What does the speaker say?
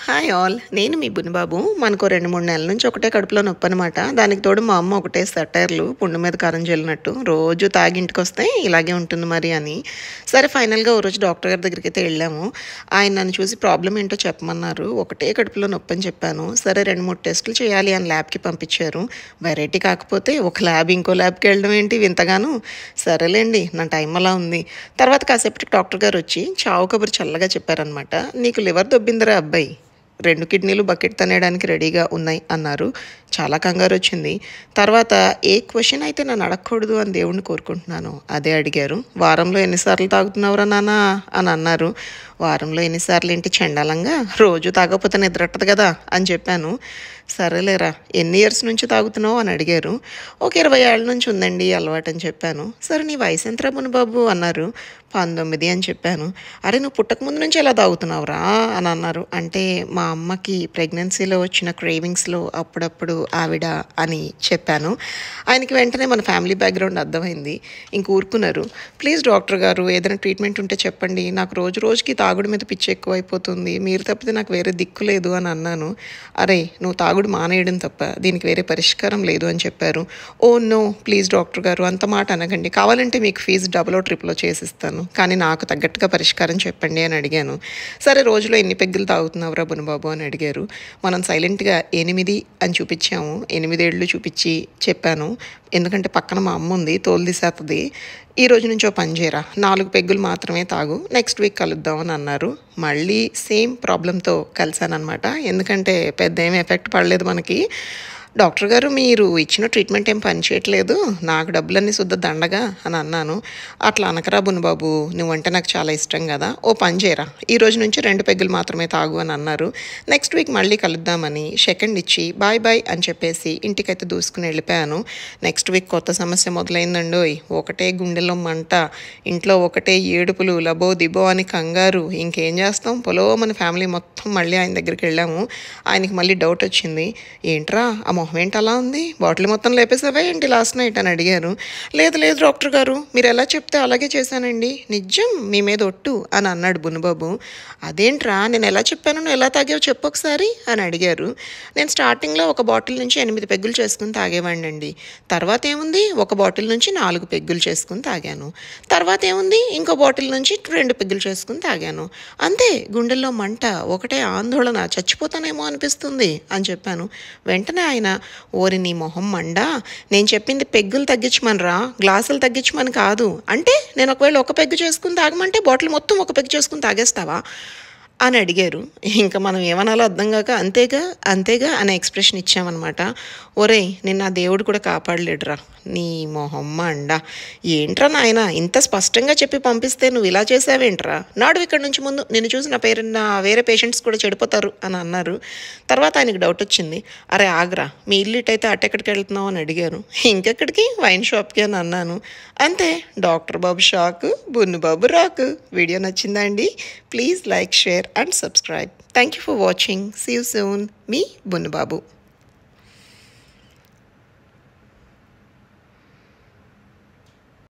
Hi all, నేను మీ బునిబాబు. మనకు 2-3 నెలల నుంచి ఒకటే కడుపులో నొప్పి అనమాట. దానికి తోడు మా అమ్మ ఒకటే సెటైర్లు పుండు మీద కారం జల్లినట్టు రోజు తాగి ఇంటికి వస్తే ఇలాగే ఉంటుంది మరి అని. సరే ఫైనల్గా ఓ రోజు డాక్టర్ గారి దగ్గరికి అయితే వెళ్ళాము. ఆయన నన్ను చూసి ప్రాబ్లం ఏంటో చెప్పమన్నారు. ఒకటే కడుపులో నొప్పి అని చెప్పాను. సరే 2-3 టెస్టులు చేయాలి అని ల్యాబ్కి పంపించారు. వెరైటీ కాకపోతే ఒక ల్యాబ్ ఇంకో ల్యాబ్కి వెళ్ళడం ఏంటి వింతగాను. సరేలేండి, నా టైం అలా ఉంది. తర్వాత కాసేపటికి డాక్టర్ గారు వచ్చి చావు కబురు చల్లగా చెప్పారనమాట. నీకు లివర్ దొబ్బిందిరా అబ్బాయి, 2 కిడ్నీలు బకెట్ తనేయడానికి రెడీగా ఉన్నాయి అన్నారు. చాలా కంగారు వచ్చింది. తర్వాత ఏ క్వశ్చన్ అయితే నన్ను అడగకూడదు అని దేవుణ్ణి కోరుకుంటున్నాను అదే అడిగారు. వారంలో ఎన్నిసార్లు తాగుతున్నావురా నాన్న అని అన్నారు. వారంలో ఎన్నిసార్లు ఏంటి చండాలంగా, రోజు తాగకపోతే నిద్రట్టదు కదా అని చెప్పాను. సరేలేరా, ఎన్ని ఇయర్స్ నుంచి తాగుతున్నావు అని అడిగారు. ఒక 20 ఏళ్ళ నుంచి ఉందండి అలవాటు అని చెప్పాను. సరే నీ వయసు ఎంతరా బాబు అన్నారు. 19 అని చెప్పాను. అరే నువ్వు పుట్టక ముందు నుంచి ఎలా తాగుతున్నావురా అని అన్నారు. అంటే మా అమ్మకి ప్రెగ్నెన్సీలో వచ్చిన క్రేవింగ్స్లో అప్పుడప్పుడు ఆవిడ అని చెప్పాను. ఆయనకి వెంటనే మన ఫ్యామిలీ బ్యాక్గ్రౌండ్ అర్థమైంది. ఇంక ఊరుకున్నారు. ప్లీజ్ డాక్టర్ గారు, ఏదైనా ట్రీట్మెంట్ ఉంటే చెప్పండి, నాకు రోజు రోజుకి తాగుడు మీద పిచ్చి ఎక్కువైపోతుంది, మీరు తప్పితే నాకు వేరే దిక్కు లేదు అని అన్నాను. అరే నువ్వు తాగుడు మానేయడం తప్ప దీనికి వేరే పరిష్కారం లేదు అని చెప్పారు. ఓ నో ప్లీజ్ డాక్టర్ గారు, అంత మాట అనకండి, కావాలంటే మీకు ఫీజు డబుల్ ట్రిప్లో చేసిస్తాను, కానీ నాకు తగ్గట్టుగా పరిష్కారం చెప్పండి అని అడిగాను. సరే రోజులో ఎన్ని పెగ్గులు తాగుతున్నావురా బునిబాబు అని అడిగారు. మనం సైలెంట్గా 8 అని చూపించాము. 8 ఏళ్ళు చూపించి చెప్పాను. ఎందుకంటే పక్కన మా అమ్మ ఉంది, తోలు తీసేస్తుంది. ఈ రోజు నుంచి ఓ పని చేయరా, 4 పెగ్గులు మాత్రమే తాగు, నెక్స్ట్ వీక్ కలుద్దాం అని అన్నారు. మళ్ళీ సేమ్ ప్రాబ్లంతో కలిశానమాట. ఎందుకంటే పెద్ద ఏమి ఎఫెక్ట్ పడలేదు మనకి. డాక్టర్ గారు మీరు ఇచ్చిన ట్రీట్మెంట్ ఏం పని చేయట్లేదు, నాకు డబ్బులన్నీ శుద్ధ దండగా అని అన్నాను. అట్లా అనకరా బునిబాబు, నువ్వంటే నాకు చాలా ఇష్టం కదా, ఓ పని చేయరా, ఈ రోజు నుంచి 2 పెగ్గులు మాత్రమే తాగు అని అన్నారు. నెక్స్ట్ వీక్ మళ్ళీ కలుద్దామని సెకండ్ ఇచ్చి బాయ్ బాయ్ అని చెప్పేసి ఇంటికైతే దూసుకుని వెళ్ళిపోయాను. నెక్స్ట్ వీక్ కొత్త సమస్య మొదలైందండోయ్. ఒకటే గుండెలో మంట, ఇంట్లో ఒకటే ఏడుపులు, లబో దిబో అని కంగారు. ఇంకేం చేస్తాం, పొలో మన ఫ్యామిలీ మొత్తం మళ్ళీ ఆయన దగ్గరికి వెళ్ళాము. ఆయనకి మళ్ళీ డౌట్ వచ్చింది. ఏంట్రా ఆ మొహం ఏంటి అలా ఉంది, బాటిల్ మొత్తం లేపేసావా ఏంటి లాస్ట్ నైట్ అని అడిగారు. లేదు లేదు డాక్టర్ గారు, మీరు ఎలా చెప్తే అలాగే చేశానండి, నిజం మీ మీద ఒట్టు అని అన్నాడు బునిబాబు. అదేంట్రా నేను ఎలా చెప్పాను, నువ్వు ఎలా తాగావు చెప్పు ఒకసారి అని అడిగారు. నేను స్టార్టింగ్లో ఒక బాటిల్ నుంచి 8 పెగ్గులు చేసుకుని తాగేవాడిని అండి. తర్వాత ఏముంది, ఒక బాటిల్ నుంచి 4 పెగ్గులు చేసుకుని తాగాను. తర్వాత ఏముంది, ఇంకో బాటిల్ నుంచి 2 పెగ్గులు చేసుకుని తాగాను. అంతే, గుండెల్లో మంట, ఒకటే ఆందోళన, చచ్చిపోతానేమో అనిపిస్తుంది అని చెప్పాను. వెంటనే ఆయన, ఓరి నీ మొహం మండా, నేను చెప్పింది పెగ్గులు తగ్గించమనరా, గ్లాసులు తగ్గించమని కాదు. అంటే నేను ఒకవేళ ఒక పెగ్గు చేసుకుని తాగమంటే బాటిల్ మొత్తం ఒక పెగ్గు చేసుకుని తాగేస్తావా అని అడిగారు. ఇంకా మనం ఏమనాలో అర్థం కాక అంతేగా అంతేగా అనే ఎక్స్ప్రెషన్ ఇచ్చామన్నమాట. ఒరేయ్ నిన్న ఆ దేవుడు కూడా కాపాడలేడురా, నీ మొహమ్మ అండా, ఏంట్రా నాయన ఇంత స్పష్టంగా చెప్పి పంపిస్తే నువ్వు ఇలా చేసావేంట్రా, నాడు ఇక్కడ నుంచి ముందు నిన్ను చూసి నా వేరే పేషెంట్స్ కూడా చెడిపోతారు అని అన్నారు. తర్వాత ఆయనకు డౌట్ వచ్చింది. అరే ఆగ్రా, మీ ఇల్లు ఇటైతే అటెక్కడికి వెళ్తున్నావు అని అడిగారు. ఇంకెక్కడికి, వైన్ షాప్కి అని అన్నాను. అంతే, డాక్టర్ బాబు షాక్, బున్ను బాబు రాకు. వీడియో నచ్చిందా అండి? Please like, share and subscribe. Thank you for watching. See you soon. Me, Bunnu Babu.